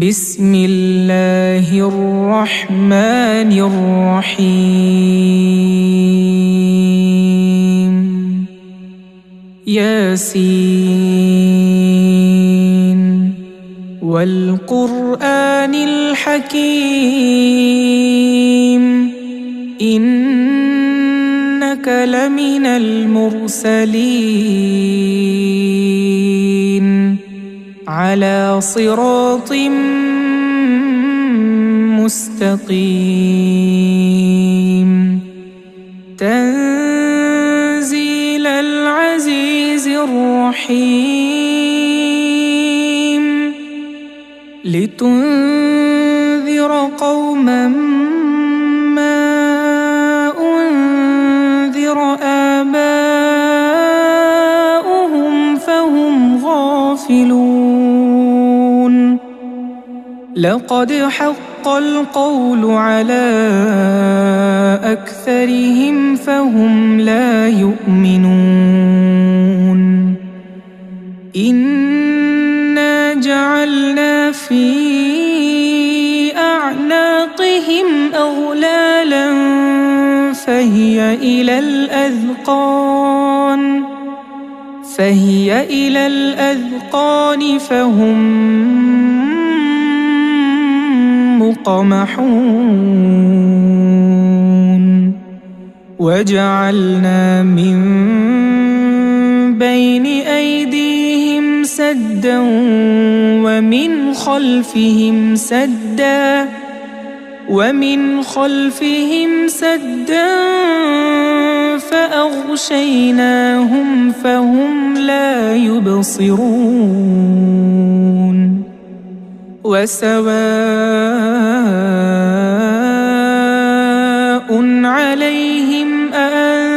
بسم الله الرحمن الرحيم ياسين والقرآن الحكيم إنك لمن المرسلين على صراط مستقيم تنزيل العزيز الرحيم لتنذر قوما ما أنذر آباؤهم فهم غافلون لقد حق القول على أكثرهم فهم لا يؤمنون إنا جعلنا في أعناقهم أغلالا فهي إلى الأذقان فهم مقمحون وجعلنا من بين أيديهم سدا ومن خلفهم سدا فأغشيناهم فهم لا يبصرون وسواء عليهم أأنذرتهم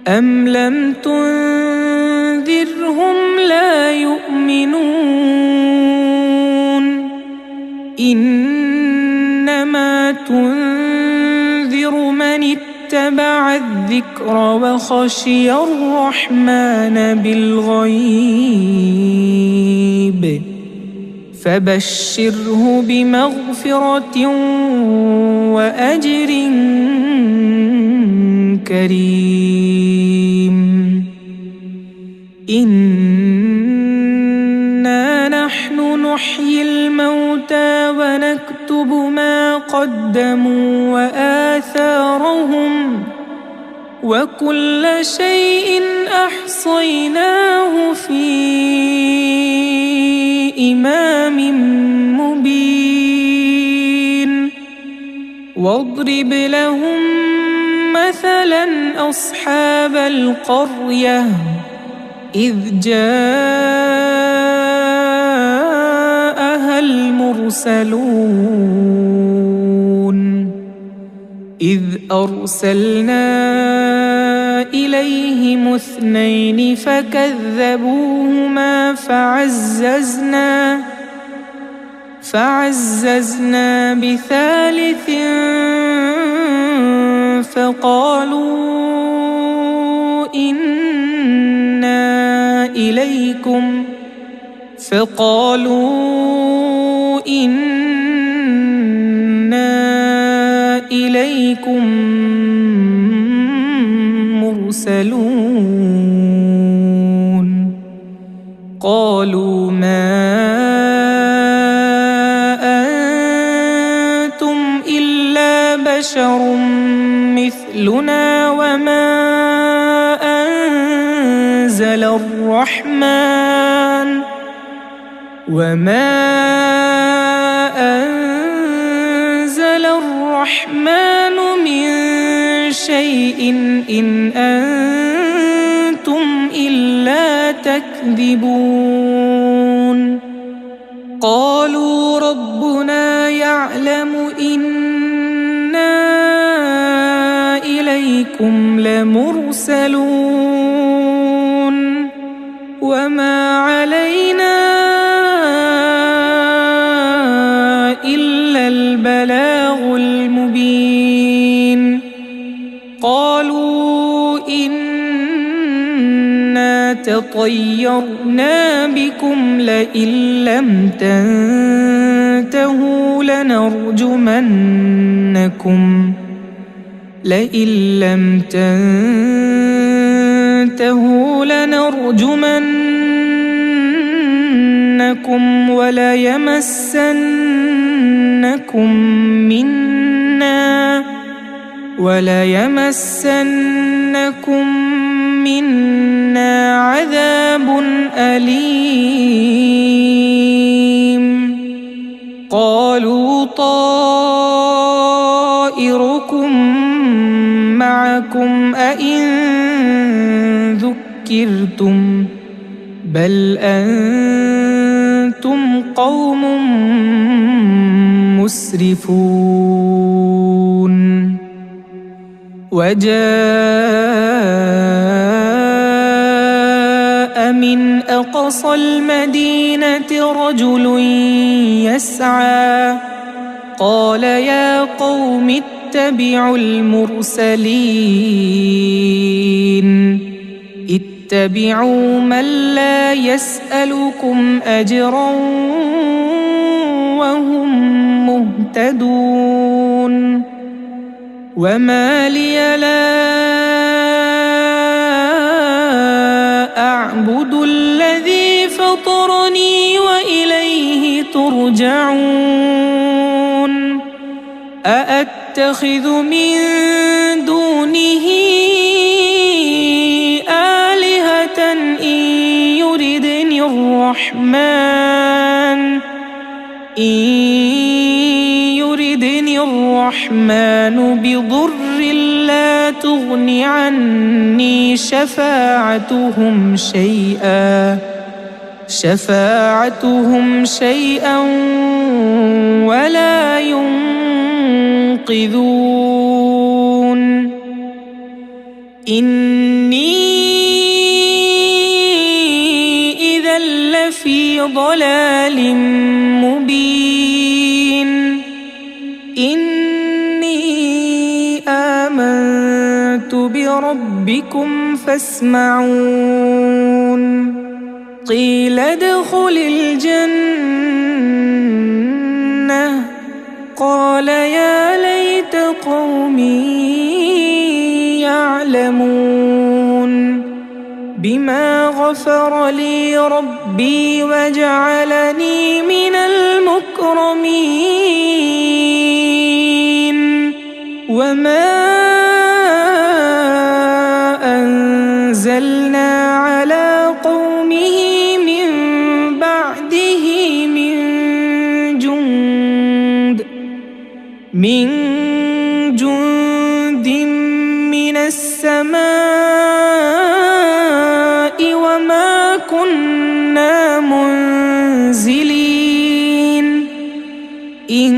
أم لم تنذرهم لا يؤمنون إنما تنذر من اتبع الذكر وخشي الرحمن بالغيب فبشره بمغفرة وأجر كريم إنا نحن نحيي الموتى ونكتب ما قدموا وآثارهم وكل شيء أحصيناه في إمام مبين واضرب لهم مثلا أصحاب القرية إذ جاءها المرسلون إذ أرسلنا إليهم 2 فكذبوهما فعززنا بثالث فقالوا إنا إليكم مرسلون قالوا ما أنتم إلا بشر مثلنا وما أنزل الرحمن من شيء إن أنتم إلا تكذبون قالوا ربنا يعلم إنا إليكم لمرسلون وما علينا إلا البلاغ المبين قالوا إنا تطيرنا بكم لئن لم تنتهوا لنرجمنكم وليمسنكم منا عذاب أليم. قالوا طائركم معكم أئن ذكرتم بل أنتم قوم مسرفون. وجاء من أقصى المدينة رجل يسعى قال يا قوم اتبعوا المرسلين اتبعوا من لا يسألكم أجرا وهم مهتدون. وما لي لا أعبد الذي فطرني وإليه ترجعون. أأتخذ من دونه آلهة إن يردني الرحمن بضر لا تغن عني شفاعتهم شيئا ولا ينقذون. إني إذا لفي ضلال مبين. إني آمنت بربكم فاسمعون. قيل ادخل الجنة قال يا ليت قومي يعلمون بما غفر لي ربي وجعلني من المكرمين. وما أنزلنا على قومه من بعده من جند من السماء وما كنا منزلين. إن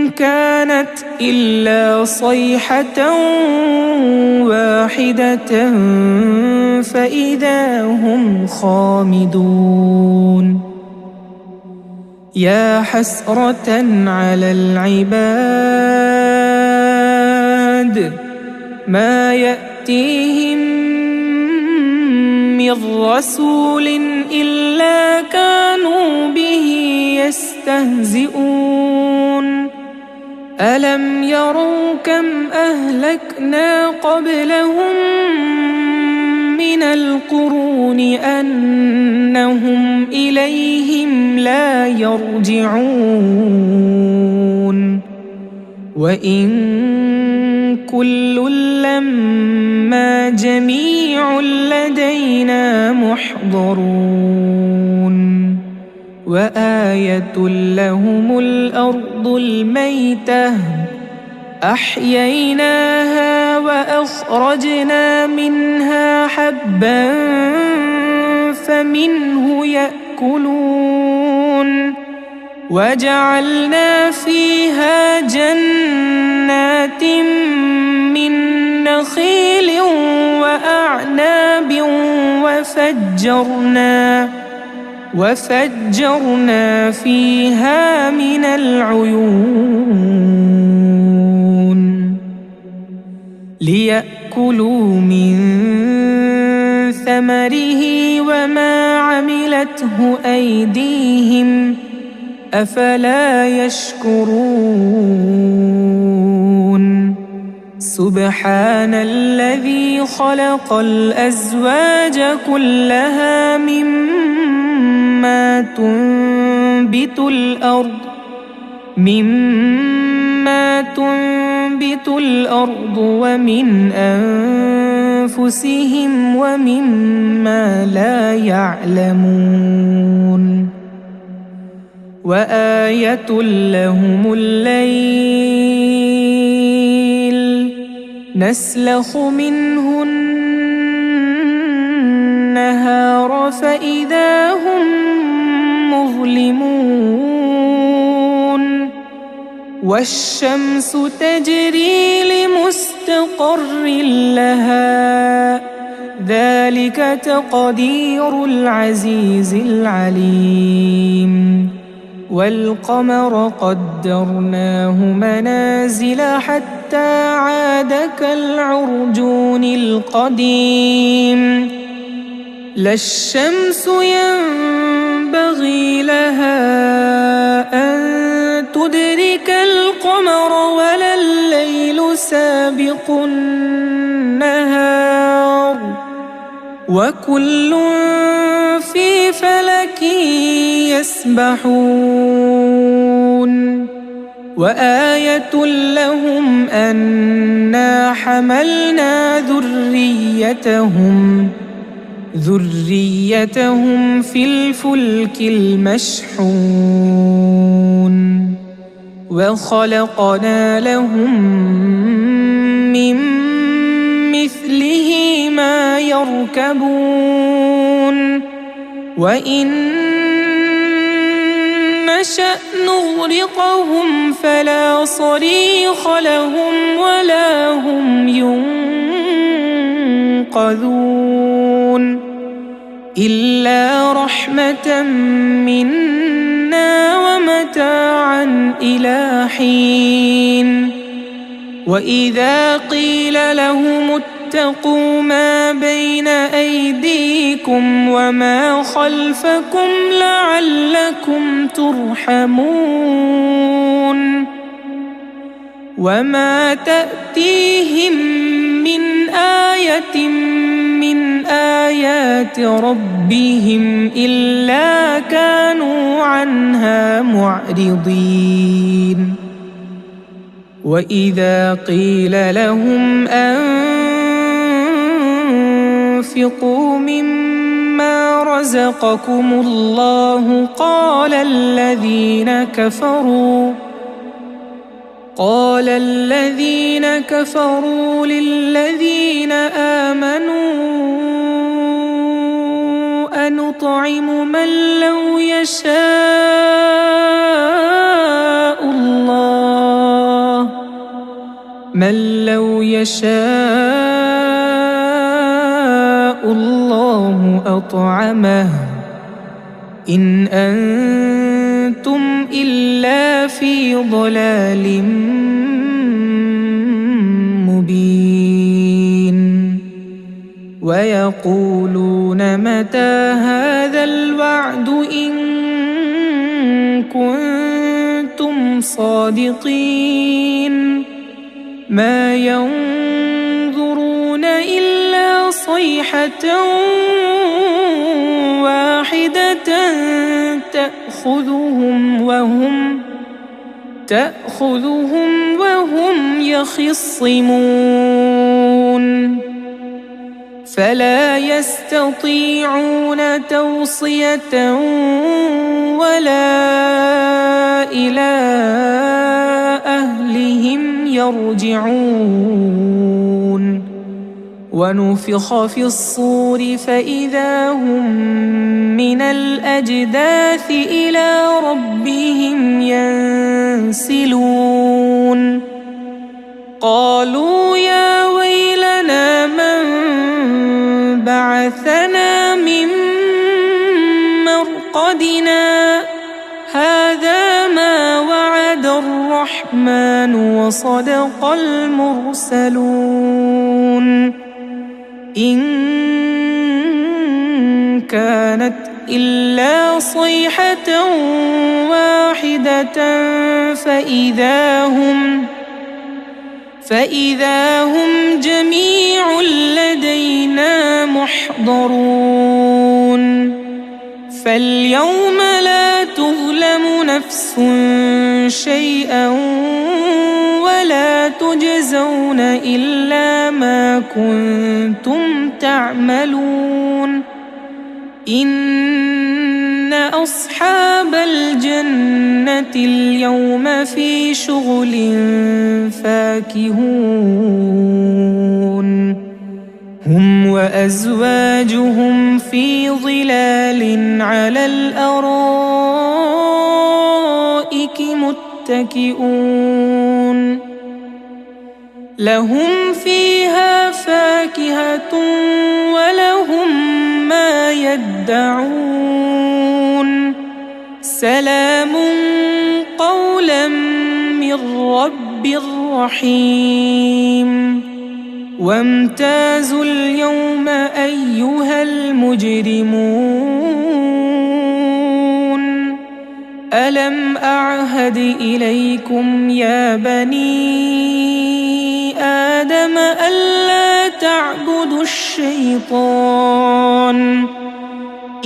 كانت إلا صيحة واحدة فإذا هم خامدون. يا حسرة على العباد ما يأتيهم من رسول إلا كانوا به يستهزئون. ألم يروا كم أهلكنا قبلهم من القرون أنهم إليهم لا يرجعون. وإن كل لما جميع لدينا محضرون. وآية لهم الأرض الميتة أحييناها وأخرجنا منها حبا فمنه يأكلون. وجعلنا فيها جنات من نخيل وأعناب وفجرنا فيها من العيون ليأكلوا من ثمره وما عملته أيديهم أفلا يشكرون سبحان الذي خلق الأزواج كلها مما تنبت الأرض ومن أنفسهم ومما لا يعلمون وآية لهم الليل نسلخ منه النهار فإذا هم مظلمون والشمس تجري لمستقر لها ذلك تقدير العزيز العليم والقمر قدرناه منازل حتى عاد كالعرجون القديم لا الشمس ينبغي لها أن تدرك القمر ولا الليل سابق النهار وكل في فلك يسبحون وآية لهم أنا حملنا ذريتهم في الفلك المشحون وخلقنا لهم من مثله ما يركبون وإن نشأ نغرقهم فلا صريخ لهم ولا هم ينقذون إلا رحمة منا ومتاعا إلى حين وإذا قيل لهم اتقوا ما بين أيديكم وما خلفكم لعلكم ترحمون وما تأتيهم من آية من آيات ربهم إلا كانوا عنها معرضين وإذا قيل لهم أنفقوا مما رزقكم الله قال الذين كفروا للذين آمنوا أنطعم من لو يشاء الله أطعمه إن أنتم إلا في ضلال مبين ويقولون متى هذا الوعد إن كنتم صادقين ما ينظرون إلا صيحة واحدة تأخذهم وهم يخصمون فلا يستطيعون توصية ولا إلى أهلهم يرجعون ونفخ في الصور فإذا هم من الأجداث إلى ربهم ينسلون قالوا يا ويلنا من بعثنا من مرقدنا هذا ما وعد الرحمن وصدق المرسلون إن كانت إلا صيحة واحدة فإذا هم جميع لدينا محضرون فاليوم لا تظلم نفس شيئا ولا تجزون إلا ما كنتم تعملون إن أصحاب الجنة اليوم في شغل فاكهون هم وأزواجهم في ظلال على الأرائك متكئون لهم فيها فاكهة ولهم ما يدعون سلام قولا من رب رحيم وامتازوا اليوم أيها المجرمون ألم أعهد إليكم يا بني آدم ألا تعبدوا الشيطان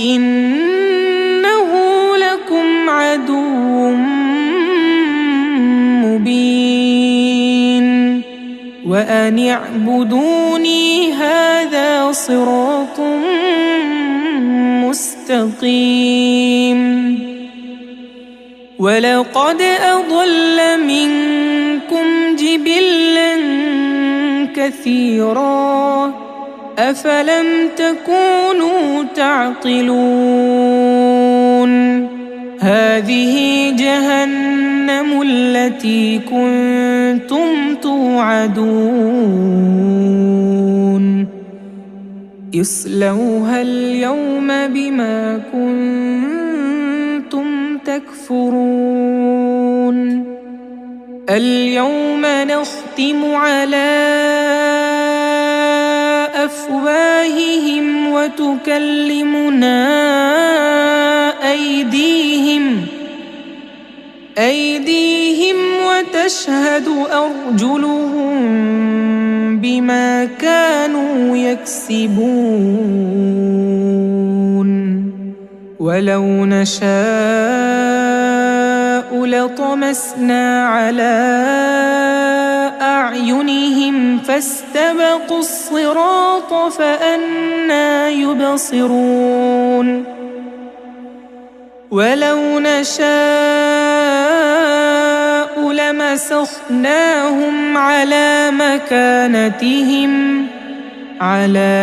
إنه لكم عدو مبين وأن اعبدوني هذا صراط مستقيم ولقد أضل منكم جبلا كثيرا أفلم تكونوا تعقلون هذه جهنم التي كنتم توعدون اصلوها اليوم بما كنتم تكفرون اليوم نختم على أفواههم وتكلمنا أيديهم وتشهد أرجلهم بما كانوا يكسبون ولو نشاء لطمسنا على أعينهم فاستبقوا الصراط فأنى يبصرون ولو نشاء لمسخناهم على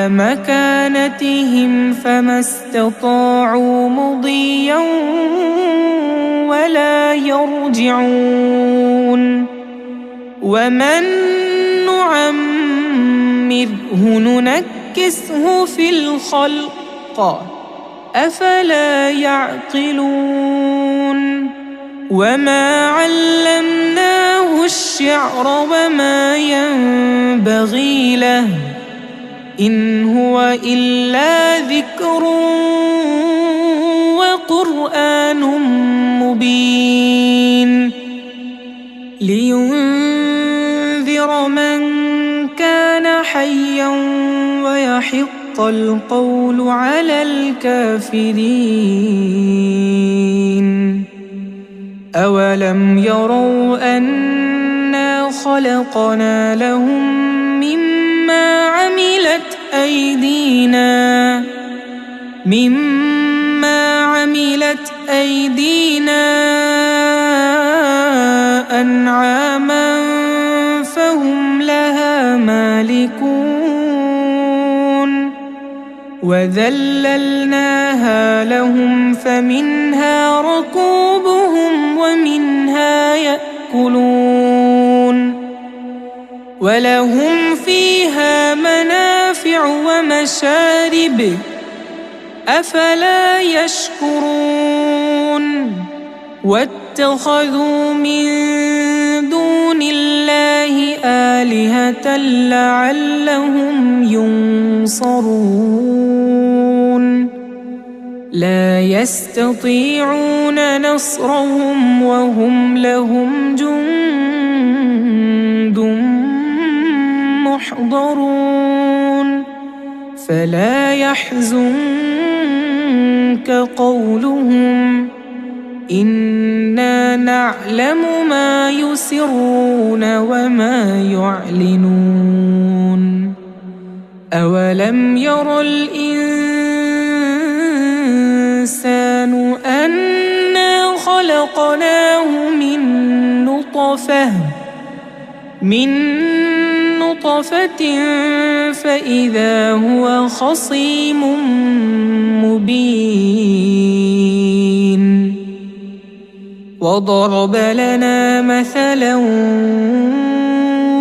مكانتهم فما استطاعوا مضيا ولا يرجعون ومن نعمره ننكسه في الخلق أفلا يعقلون وما علمناه الشعر وما ينبغي له إن هو إلا ذكر وقرآن مبين لينذر من كان حيا ويحق القول على الكافرين أولم يروا أنا خلقنا لهم مما عملت أيدينا أنعاما فهم لها مالكون وذللناها لهم فمنها ركوبهم ومنها يأكلون ولهم فيها منافع ومشارب أفلا يشكرون واتخذوا من دون الله آلهة لعلهم ينصرون لا يستطيعون نصرهم وهم لهم جند محضرون فلا يحزنك قولهم إنا نعلم ما يسرون وما يعلنون أولم ير الإنسان أنا خلقناه من نطفة فإذا هو خصيم مبين وضرب لنا مثلا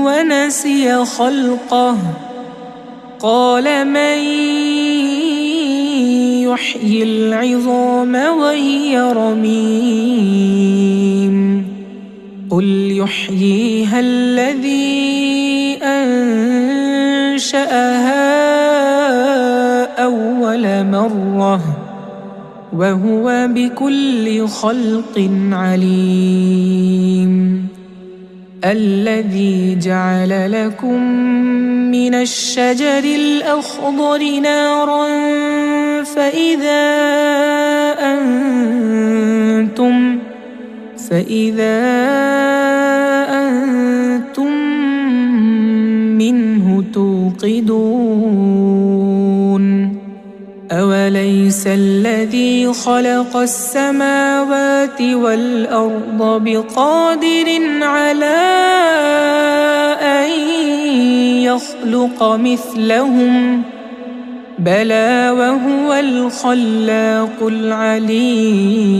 ونسي خلقه قال من يحيي العظام وهي رميم قل يحييها الذي أنشأها أول مرة وهو بكل خلق عليم الذي جعل لكم من الشجر الأخضر نارا فإذا أنتم منه توقدون أوليس الذي خلق السماوات والأرض بقادر على أن يخلق مثلهم بلى وهو الخلاق العليم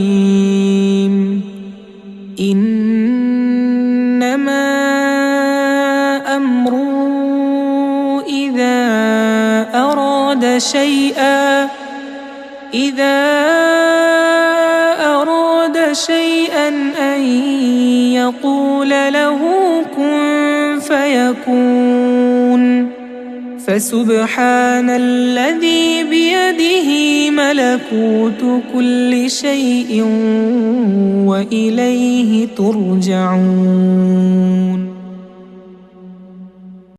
إنما أمره إذا أراد شيئا أن يقول له كن فيكون فسبحان الذي بيده ملكوت كل شيء وإليه ترجعون